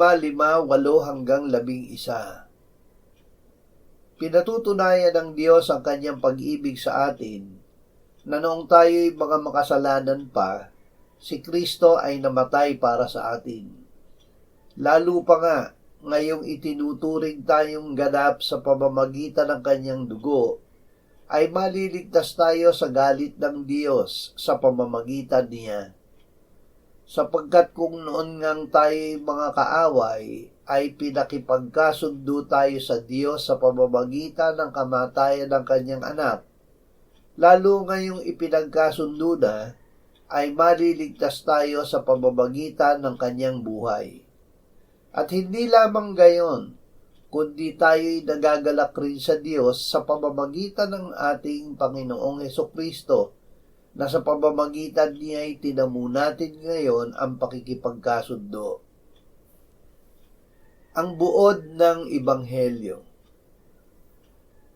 5:5-11. Pinatutunayan ng Diyos ang kanyang pag-ibig sa atin na noong tayo'y mga makasalanan pa, si Kristo ay namatay para sa atin. Lalo pa nga, ngayong itinuturing tayong ganap sa pamamagitan ng kanyang dugo, ay maliligtas tayo sa galit ng Diyos sa pamamagitan niya. Sapagkat kung noon ngang tayo'y mga kaaway, ay pinakipagkasundo tayo sa Diyos sa pamamagitan ng kamatayan ng kanyang anak, lalo ngayong ipinagkasundo na, ay maliligtas tayo sa pamamagitan ng kanyang buhay. At hindi lamang gayon, kundi tayo'y nagagalak rin sa Diyos sa pamamagitan ng ating Panginoong Hesukristo, na sa pamamagitan niya ay tinamo natin ngayon ang pakikipagkasundo. Ang buod ng Ebanghelyo.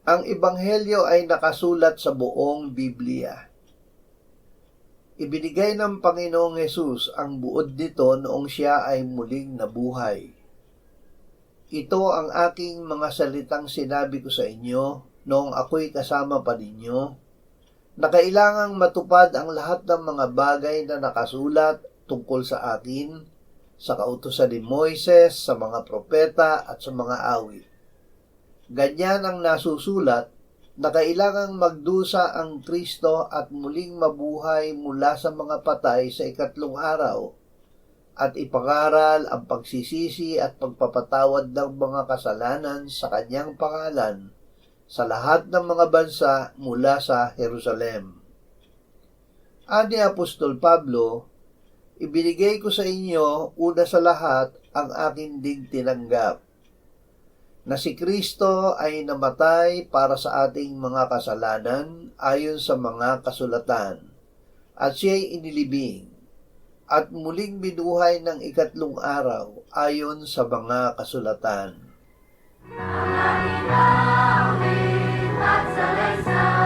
Ang Ebanghelyo ay nakasulat sa buong Biblia. Ibinigay ng Panginoong Hesus ang buod nito noong siya ay muling nabuhay. Ito ang aking mga salitang sinabi ko sa inyo noong ako'y kasama pa ninyo, na kailangang matupad ang lahat ng mga bagay na nakasulat tungkol sa akin, sa kautusan ni Moises, sa mga propeta at sa mga awit. Ganyan ang nasusulat na kailangang magdusa ang Kristo at muling mabuhay mula sa mga patay sa ikatlong araw at ipangaral ang pagsisisi at pagpapatawad ng mga kasalanan sa kanyang pangalan sa lahat ng mga bansa mula sa Jerusalem. Ani Apostol Pablo, ibinigay ko sa inyo una sa lahat ang aking ding tinanggap, na si Kristo ay namatay para sa ating mga kasalanan ayon sa mga kasulatan, at siya'y inilibing, at muling binuhay ng ikatlong araw ayon sa mga kasulatan. Nananilawin at salaysay.